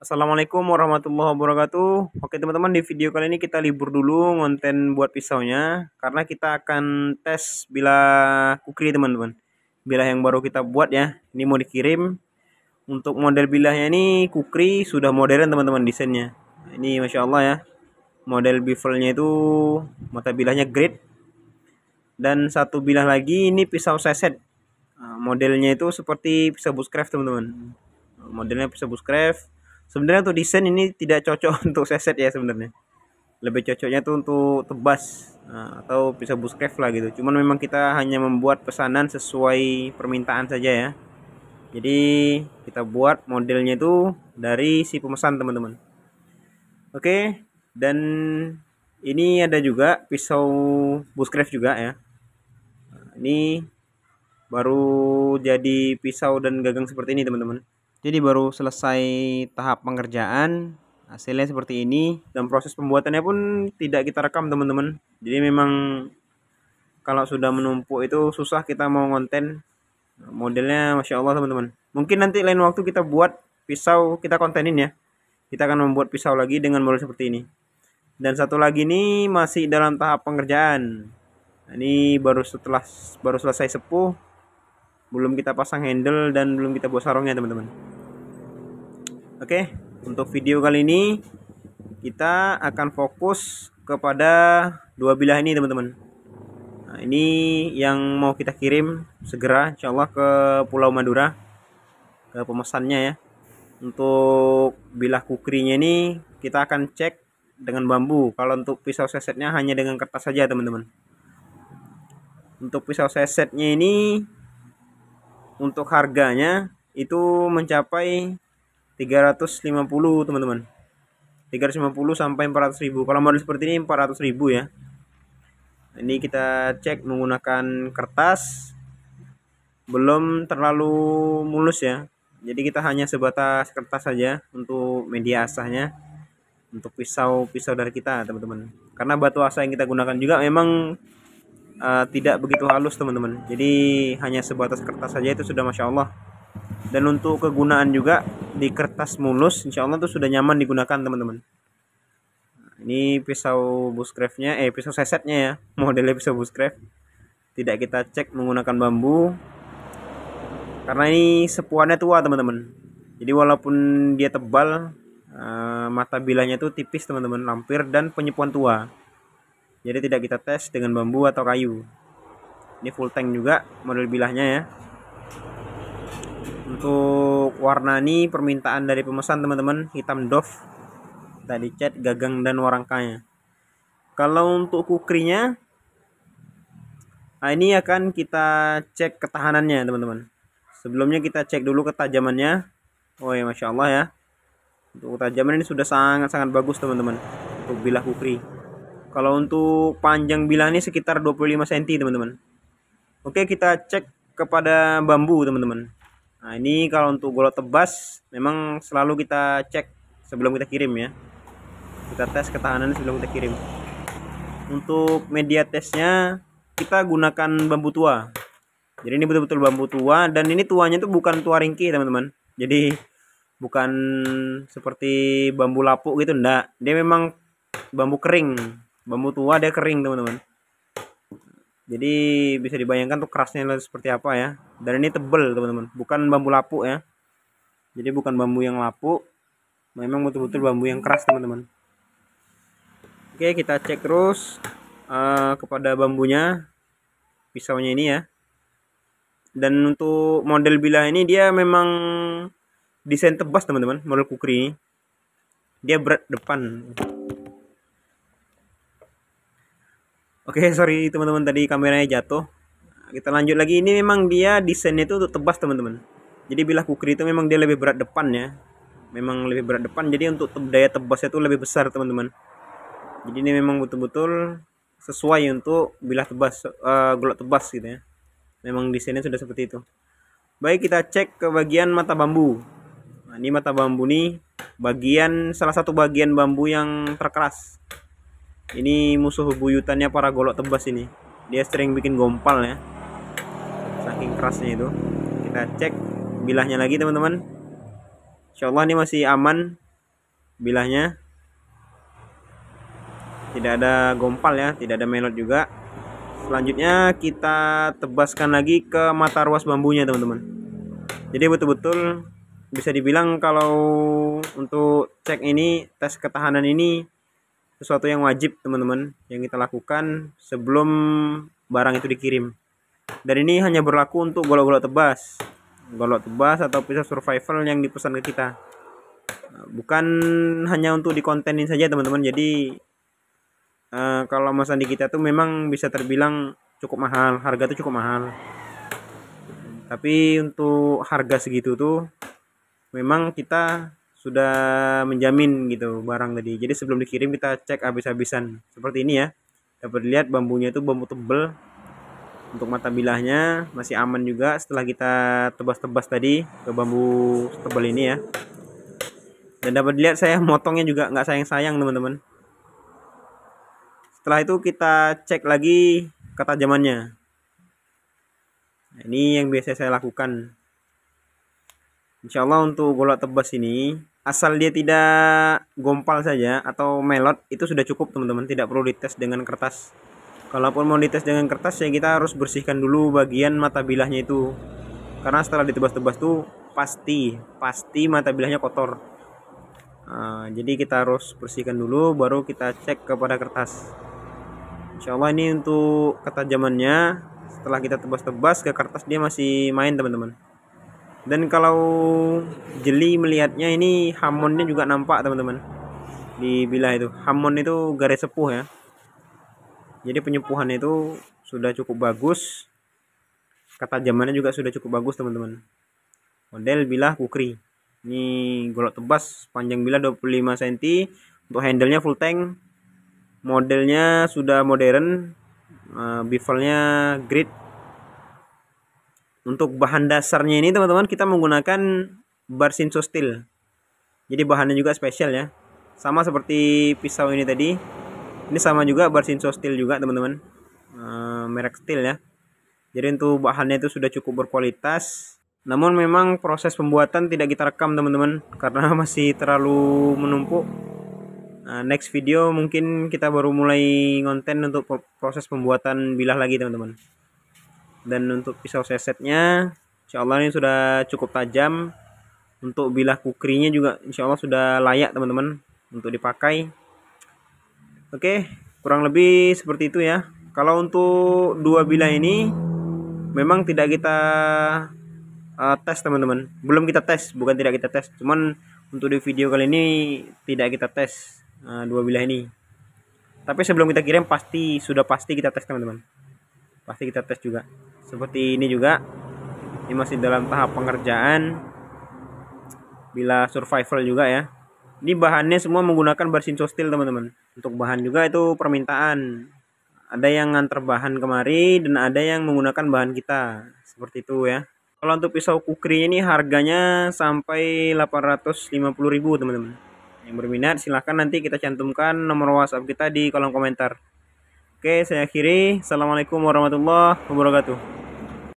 Assalamualaikum warahmatullahi wabarakatuh. Oke teman-teman, di video kali ini kita libur dulu ngonten buat pisaunya karena kita akan tes bilah kukri teman-teman. Bilah yang baru kita buat ya. Ini mau dikirim. Untuk model bilahnya ini kukri sudah modern teman-teman desainnya. Ini masya Allah ya. Model bevelnya itu mata bilahnya grade. Dan satu bilah lagi ini pisau seset. Modelnya itu seperti pisau bushcraft teman-teman. Modelnya pisau bushcraft. Sebenarnya untuk desain ini tidak cocok untuk seset ya sebenarnya. Lebih cocoknya tuh untuk tebas atau pisau bushcraft lah gitu. Cuman memang kita hanya membuat pesanan sesuai permintaan saja ya. Jadi kita buat modelnya itu dari si pemesan teman-teman. Oke, dan ini ada juga pisau bushcraft juga ya. Ini baru jadi pisau dan gagang seperti ini teman-teman. Jadi baru selesai tahap pengerjaan, hasilnya seperti ini, dan proses pembuatannya pun tidak kita rekam teman-teman. Jadi memang kalau sudah menumpuk itu susah kita mau konten. Modelnya masya Allah teman-teman. Mungkin nanti lain waktu kita buat pisau, kita kontenin ya. Kita akan membuat pisau lagi dengan model seperti ini. Dan satu lagi ini masih dalam tahap pengerjaan. Ini baru selesai sepuh, belum kita pasang handle dan belum kita buat sarungnya teman-teman. Oke, untuk video kali ini kita akan fokus kepada dua bilah ini teman-teman. Nah, ini yang mau kita kirim segera insyaallah ke Pulau Madura, ke pemesannya ya. Untuk bilah kukrinya ini kita akan cek dengan bambu. Kalau untuk pisau sesetnya hanya dengan kertas saja teman-teman. Untuk pisau sesetnya ini untuk harganya itu mencapai 350 teman-teman. 350 sampai 400.000. Kalau model seperti ini 400.000 ya. Ini kita cek menggunakan kertas, belum terlalu mulus ya. Jadi kita hanya sebatas kertas saja untuk media asahnya. Untuk pisau dari kita teman-teman. Karena batu asah yang kita gunakan juga memang tidak begitu halus teman-teman. Jadi hanya sebatas kertas saja itu sudah masya Allah. Dan untuk kegunaan juga di kertas mulus insya Allah itu sudah nyaman digunakan teman-teman. Ini pisau bushcraftnya, pisau sesetnya ya, modelnya pisau bushcraft. Tidak kita cek menggunakan bambu karena ini sepuannya tua teman-teman. Jadi walaupun dia tebal, mata bilahnya itu tipis teman-teman, lampir dan penyepuan tua. Jadi tidak kita tes dengan bambu atau kayu. Ini full tank juga model bilahnya ya. Untuk warna ini permintaan dari pemesan teman-teman, hitam doff. Tadi cat gagang dan warangkanya. Kalau untuk kukrinya, ini akan kita cek ketahanannya teman-teman. Sebelumnya kita cek dulu ketajamannya. Oh ya masya Allah ya. Untuk ketajaman ini sudah sangat-sangat bagus teman-teman. Untuk bilah kukri. Kalau untuk panjang bilah ini sekitar 25 cm teman-teman. Oke, kita cek kepada bambu teman-teman. Nah ini kalau untuk golok tebas memang selalu kita cek sebelum kita kirim ya. Kita tes ketahanan sebelum kita kirim. Untuk media tesnya kita gunakan bambu tua. Jadi ini betul-betul bambu tua dan ini tuanya itu bukan tua ringkih teman-teman. Jadi bukan seperti bambu lapuk gitu, enggak. Dia memang bambu kering. Bambu tua dia kering teman-teman. Jadi bisa dibayangkan tuh kerasnya seperti apa ya. Dan ini tebel teman-teman, bukan bambu lapuk ya. Jadi bukan bambu yang lapuk, memang betul-betul bambu yang keras teman-teman. Oke, kita cek terus kepada bambunya, pisaunya ini ya. Dan untuk model bilah ini dia memang desain tebas teman-teman, model kukri ini. Dia berat depan. Oke, sorry teman-teman tadi kameranya jatuh. Kita lanjut lagi. Ini memang dia desainnya itu untuk tebas teman-teman. Jadi bilah kukri itu memang dia lebih berat depan ya. Memang lebih berat depan. Jadi untuk daya tebasnya itu lebih besar teman-teman. Jadi ini memang betul-betul sesuai untuk bilah tebas, golok tebas gitu ya. Memang desainnya sudah seperti itu. Baik, kita cek ke bagian mata bambu. Nah, ini mata bambu nih, salah satu bagian bambu yang terkeras. Ini musuh buyutannya para golok tebas ini. Dia sering bikin gompal ya. Saking kerasnya itu. Kita cek bilahnya lagi teman-teman. Insyaallah ini masih aman. bilahnya. Tidak ada gompal ya, tidak ada melot juga. Selanjutnya kita tebaskan lagi ke mata ruas bambunya teman-teman. Jadi betul-betul bisa dibilang kalau untuk cek ini, tes ketahanan ini sesuatu yang wajib teman-teman yang kita lakukan sebelum barang itu dikirim. Dan ini hanya berlaku untuk golok-golok tebas atau pisau survival yang dipesan ke kita. Bukan hanya untuk dikontenin saja teman-teman. Jadi kalau memesan di kita tuh memang bisa terbilang cukup mahal, harga tuh cukup mahal. Tapi untuk harga segitu tuh memang kita sudah menjamin gitu barang tadi. Jadi sebelum dikirim kita cek habis-habisan. Seperti ini ya. Dapat lihat bambunya itu bambu tebel. Untuk mata bilahnya masih aman juga setelah kita tebas-tebas tadi ke bambu tebal ini ya. Dan dapat dilihat saya motongnya juga nggak sayang-sayang teman-teman. Setelah itu kita cek lagi ketajamannya. Nah, ini yang biasa saya lakukan. Insya Allah untuk golok tebas ini asal dia tidak gompal saja atau melot itu sudah cukup teman-teman. Tidak perlu dites dengan kertas. Kalaupun mau dites dengan kertas ya kita harus bersihkan dulu bagian mata bilahnya itu. Karena setelah ditebas-tebas tuh pasti mata bilahnya kotor. Jadi kita harus bersihkan dulu baru kita cek kepada kertas. Insya Allah ini untuk ketajamannya setelah kita tebas-tebas ke kertas dia masih main teman-teman. Dan kalau jeli melihatnya ini hamonnya juga nampak teman-teman. Di bilah itu hamon itu garis sepuh ya. Jadi penyepuhannya itu sudah cukup bagus. Ketajamannya juga sudah cukup bagus teman-teman. Model bilah kukri. Ini golok tebas panjang bilah 25 cm. Untuk handle-nya full tank. Modelnya sudah modern. Bevelnya grid. Untuk bahan dasarnya ini teman-teman kita menggunakan Barsinso Steel. Jadi bahannya juga spesial ya. Sama seperti pisau ini tadi. Ini sama juga Barsinso Steel juga teman-teman. Merek steel ya. Jadi untuk bahannya itu sudah cukup berkualitas. Namun memang proses pembuatan tidak kita rekam teman-teman karena masih terlalu menumpuk. Next video mungkin kita baru mulai konten untuk proses pembuatan bilah lagi teman-teman. Dan untuk pisau sesetnya insya Allah ini sudah cukup tajam. Untuk bilah kukrinya juga insya Allah sudah layak teman-teman untuk dipakai. Oke, kurang lebih seperti itu ya. Kalau untuk dua bilah ini memang tidak kita tes teman-teman. Belum kita tes, bukan tidak kita tes. Cuman untuk di video kali ini tidak kita tes dua bilah ini. Tapi sebelum kita kirim sudah pasti kita tes teman-teman. Pasti kita tes juga. Seperti ini juga. Ini masih dalam tahap pengerjaan. Bilah survival juga ya. Ini bahannya semua menggunakan Barsinso Steel teman-teman. Untuk bahan juga itu permintaan. Ada yang nganter bahan kemari dan ada yang menggunakan bahan kita. Seperti itu ya. Kalau untuk pisau kukri ini harganya sampai 850.000 teman-teman. Yang berminat silahkan nanti kita cantumkan nomor WhatsApp kita di kolom komentar. Oke, saya akhiri. Assalamualaikum warahmatullahi wabarakatuh.